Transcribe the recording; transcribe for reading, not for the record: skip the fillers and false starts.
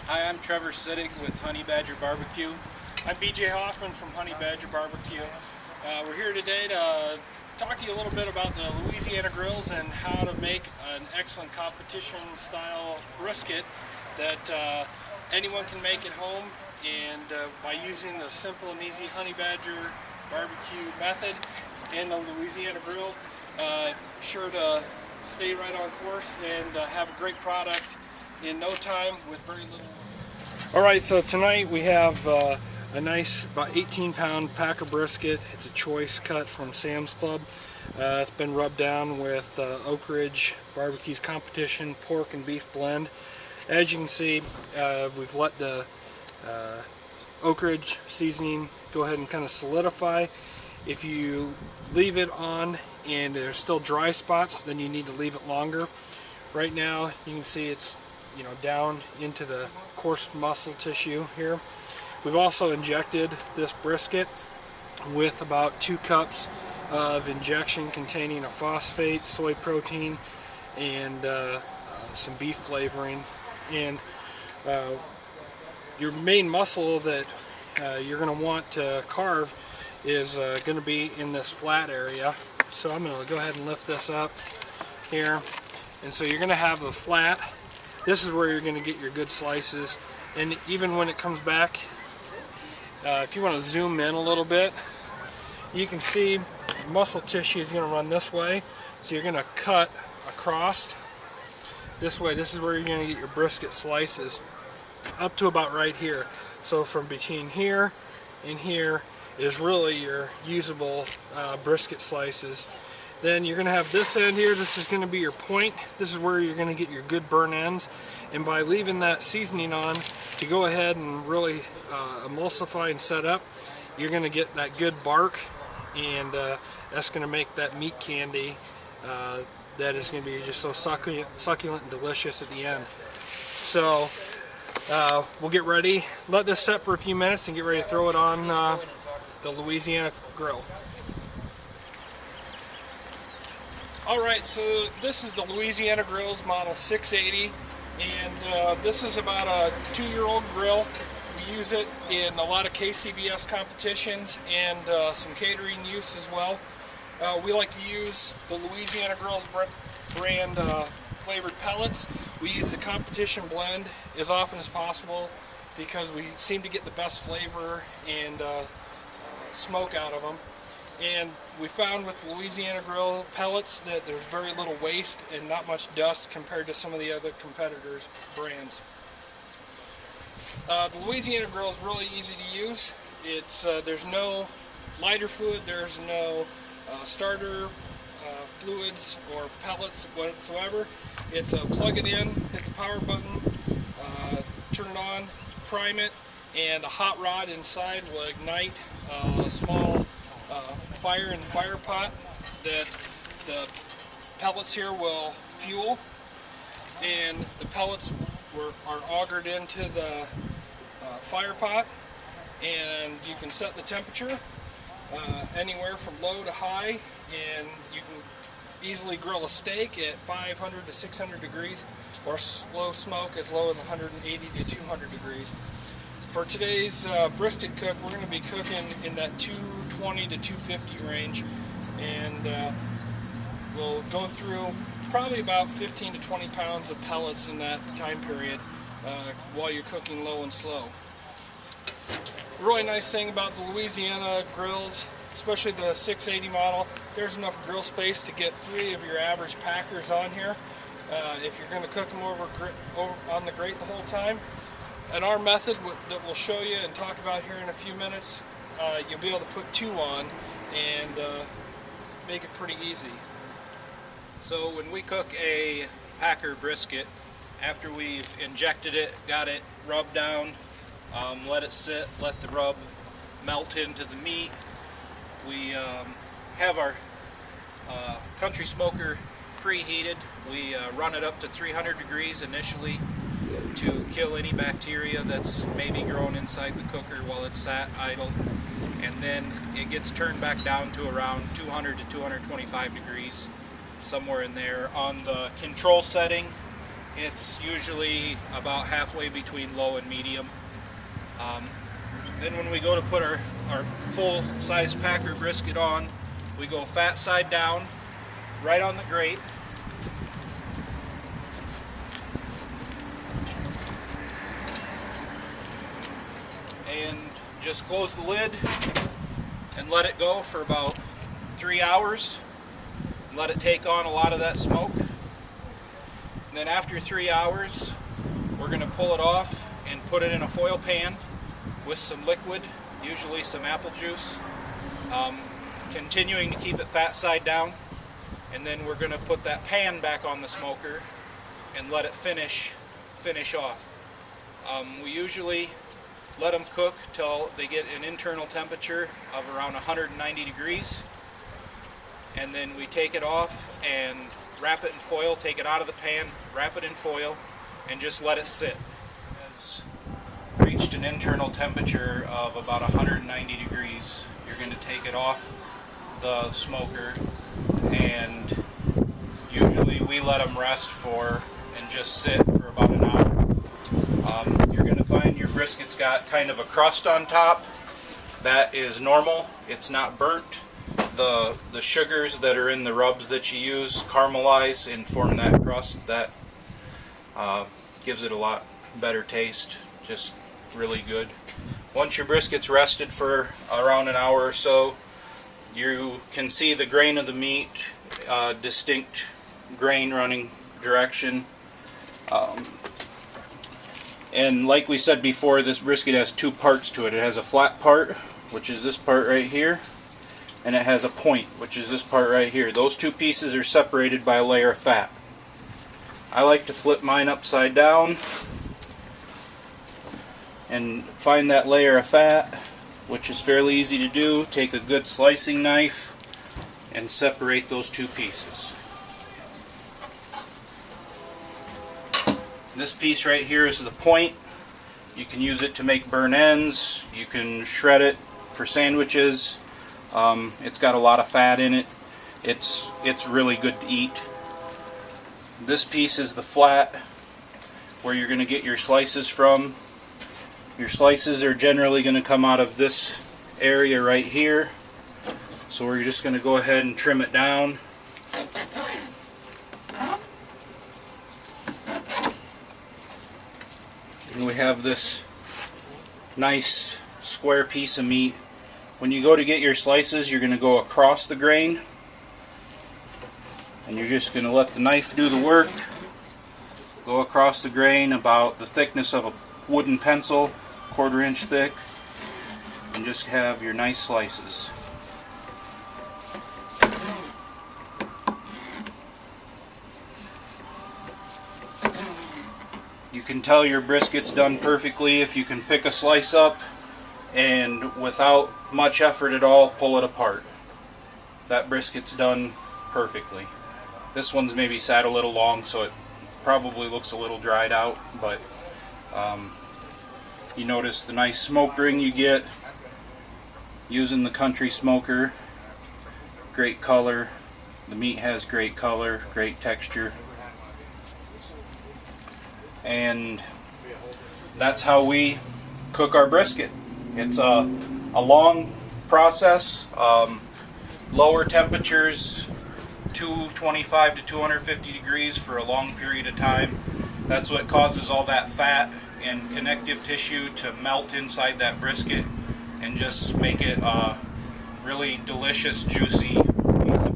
Hi, I'm Trevor Sittig with Honeybadger BBQ. I'm BJ Hoffman from Honeybadger BBQ. We're here today to talk to you a little bit about the Louisiana grills and how to make an excellent competition style brisket that anyone can make at home, and by using the simple and easy Honeybadger BBQ method and the Louisiana grill. Sure to stay right on course and have a great product in no time with very little. Alright, so tonight we have a nice about 18-pound pack of brisket. It's a choice cut from Sam's Club. It's been rubbed down with Oak Ridge Barbecue's Competition pork and beef blend. As you can see, we've let the Oak Ridge seasoning go ahead and kind of solidify. If you leave it on and there's still dry spots, then you need to leave it longer. Right now you can see it's down into the coarse muscle tissue here. We've also injected this brisket with about 2 cups of injection containing a phosphate, soy protein, and some beef flavoring. And your main muscle that you're going to want to carve is going to be in this flat area. So I'm going to go ahead and lift this up here. And so you're going to have the flat. This is where you're going to get your good slices. And even when it comes back, if you want to zoom in a little bit, you can see muscle tissue is going to run this way. So you're going to cut across this way. This is where you're going to get your brisket slices up to about right here. So from between here and here is really your usable brisket slices. Then you're going to have this end here. This is going to be your point. This is where you're going to get your good burn ends. And by leaving that seasoning on to go ahead and really emulsify and set up, you're going to get that good bark, and that's going to make that meat candy that is going to be just so succulent and delicious at the end. So we'll get ready, let this set for a few minutes, and get ready to throw it on the Louisiana grill. Alright, so this is the Louisiana Grill's model 680, and this is about a 2-year-old grill. We use it in a lot of KCBS competitions and some catering use as well. We like to use the Louisiana Grill's brand flavored pellets. We use the competition blend as often as possible because we seem to get the best flavor and smoke out of them. And we found with Louisiana Grill pellets that there's very little waste and not much dust compared to some of the other competitors' brands. The Louisiana Grill is really easy to use. There's no lighter fluid, there's no starter fluids or pellets whatsoever. It's plug it in, hit the power button, turn it on, prime it, and a hot rod inside will ignite a small fire in the fire pot that the pellets here will fuel, and the pellets are augered into the fire pot, and you can set the temperature anywhere from low to high, and you can easily grill a steak at 500 to 600 degrees or slow smoke as low as 180 to 200 degrees. For today's brisket cook, we're going to be cooking in that 220 to 250 range, and we'll go through probably about 15 to 20 pounds of pellets in that time period while you're cooking low and slow. The really nice thing about the Louisiana grills, especially the 680 model, there's enough grill space to get 3 of your average packers on here if you're going to cook them over on the grate the whole time. And our method that we'll show you and talk about here in a few minutes, you'll be able to put 2 on and make it pretty easy. So when we cook a packer brisket, after we've injected it, got it rubbed down, let it sit, let the rub melt into the meat, we have our country smoker preheated. We run it up to 300 degrees initially to kill any bacteria that's maybe grown inside the cooker while it's sat idle, and then it gets turned back down to around 200 to 225 degrees, somewhere in there. On the control setting, It's usually about halfway between low and medium. Then when we go to put our full-size Packer brisket on, we go fat side down, right on the grate. And just close the lid and let it go for about 3 hours. Let it take on a lot of that smoke. And then after 3 hours, we're going to pull it off and put it in a foil pan with some liquid, usually some apple juice, continuing to keep it fat side down. And then we're going to put that pan back on the smoker and let it finish off. We usually let them cook till they get an internal temperature of around 190 degrees. And then we take it off and wrap it in foil, take it out of the pan, wrap it in foil, and just let it sit. It has reached an internal temperature of about 190 degrees. You're going to take it off the smoker, and usually we let them rest for and just sit for about an hour. You're going to find your brisket's got kind of a crust on top. That is normal. It's not burnt. The sugars that are in the rubs that you use caramelize and form that crust. That gives it a lot better taste. Just really good. Once your brisket's rested for around an hour or so, you can see the grain of the meat, distinct grain running direction. And like we said before, this brisket has two parts to it. It has a flat part, which is this part right here, and it has a point, which is this part right here. Those two pieces are separated by a layer of fat. I like to flip mine upside down and find that layer of fat, which is fairly easy to do. Take a good slicing knife and separate those two pieces. This piece right here is the point. You can use it to make burn ends. You can shred it for sandwiches. It's got a lot of fat in it. It's really good to eat. This piece is the flat, where you're going to get your slices from. Your slices are generally going to come out of this area right here. So we're just going to go ahead and trim it down. And we have this nice square piece of meat. When you go to get your slices, you're going to go across the grain, and you're just going to let the knife do the work. Go across the grain about the thickness of a wooden pencil, 1/4 inch thick, and just have your nice slices. You can tell your brisket's done perfectly if you can pick a slice up and without much effort at all pull it apart. That brisket's done perfectly. This one's maybe sat a little long, so it probably looks a little dried out, but you notice the nice smoke ring you get using the country smoker. Great color. The meat has great color, great texture. And that's how we cook our brisket. It's a long process, lower temperatures, 225 to 250 degrees for a long period of time. That's what causes all that fat and connective tissue to melt inside that brisket and just make it a really delicious, juicy piece of